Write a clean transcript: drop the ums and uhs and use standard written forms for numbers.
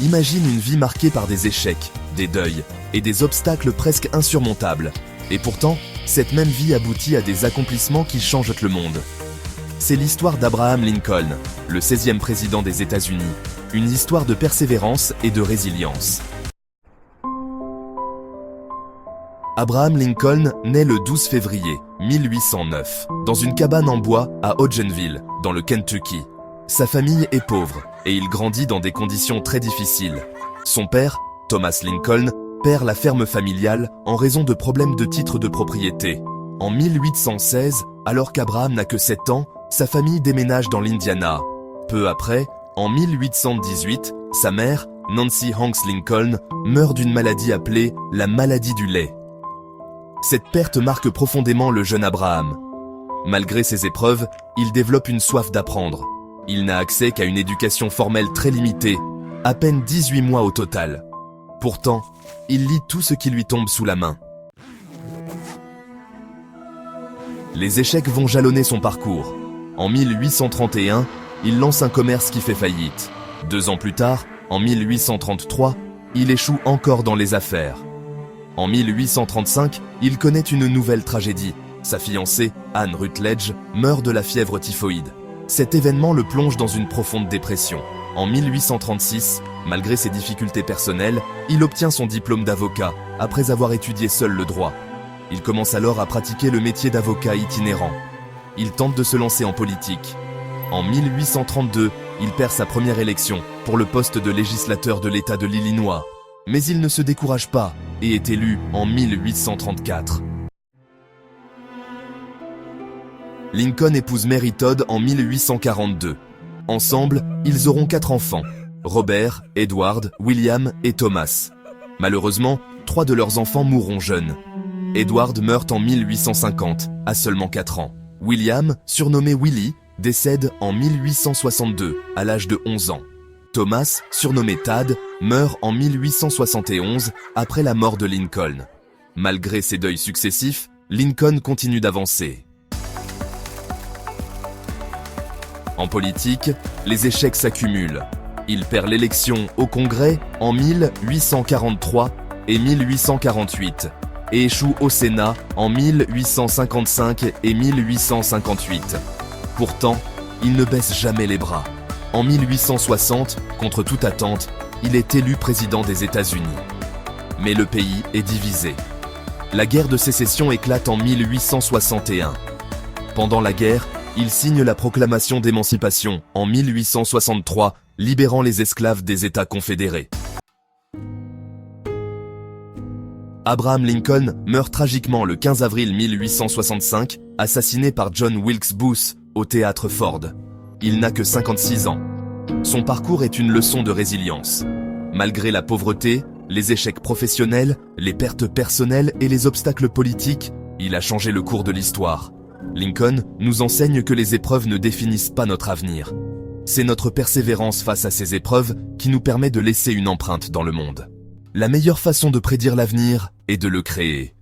Imagine une vie marquée par des échecs, des deuils et des obstacles presque insurmontables. Et pourtant, cette même vie aboutit à des accomplissements qui changent le monde. C'est l'histoire d'Abraham Lincoln, le 16e président des États-Unis. Une histoire de persévérance et de résilience. Abraham Lincoln naît le 12 février 1809 dans une cabane en bois à Hodgenville, dans le Kentucky. Sa famille est pauvre et il grandit dans des conditions très difficiles. Son père, Thomas Lincoln, perd la ferme familiale en raison de problèmes de titre de propriété. En 1816, alors qu'Abraham n'a que 7 ans, sa famille déménage dans l'Indiana. Peu après, en 1818, sa mère, Nancy Hanks Lincoln, meurt d'une maladie appelée la maladie du lait. Cette perte marque profondément le jeune Abraham. Malgré ses épreuves, il développe une soif d'apprendre. Il n'a accès qu'à une éducation formelle très limitée, à peine 18 mois au total. Pourtant, il lit tout ce qui lui tombe sous la main. Les échecs vont jalonner son parcours. En 1831, il lance un commerce qui fait faillite. 2 ans plus tard, en 1833, il échoue encore dans les affaires. En 1835, il connaît une nouvelle tragédie. Sa fiancée, Anne Rutledge, meurt de la fièvre typhoïde. Cet événement le plonge dans une profonde dépression. En 1836, malgré ses difficultés personnelles, il obtient son diplôme d'avocat, après avoir étudié seul le droit. Il commence alors à pratiquer le métier d'avocat itinérant. Il tente de se lancer en politique. En 1832, il perd sa première élection pour le poste de législateur de l'État de l'Illinois. Mais il ne se décourage pas et est élu en 1834. Lincoln épouse Mary Todd en 1842. Ensemble, ils auront 4 enfants, Robert, Edward, William et Thomas. Malheureusement, 3 de leurs enfants mourront jeunes. Edward meurt en 1850, à seulement 4 ans. William, surnommé Willie, décède en 1862, à l'âge de 11 ans. Thomas, surnommé Tad, meurt en 1871, après la mort de Lincoln. Malgré ces deuils successifs, Lincoln continue d'avancer. En politique, les échecs s'accumulent. Il perd l'élection au Congrès en 1843 et 1848 et échoue au Sénat en 1855 et 1858. Pourtant, il ne baisse jamais les bras. En 1860, contre toute attente, il est élu président des États-Unis. Mais le pays est divisé. La guerre de sécession éclate en 1861. Pendant la guerre, il signe la proclamation d'émancipation en 1863, libérant les esclaves des États confédérés. Abraham Lincoln meurt tragiquement le 15 avril 1865, assassiné par John Wilkes Booth au théâtre Ford. Il n'a que 56 ans. Son parcours est une leçon de résilience. Malgré la pauvreté, les échecs professionnels, les pertes personnelles et les obstacles politiques, il a changé le cours de l'histoire. Lincoln nous enseigne que les épreuves ne définissent pas notre avenir. C'est notre persévérance face à ces épreuves qui nous permet de laisser une empreinte dans le monde. La meilleure façon de prédire l'avenir est de le créer.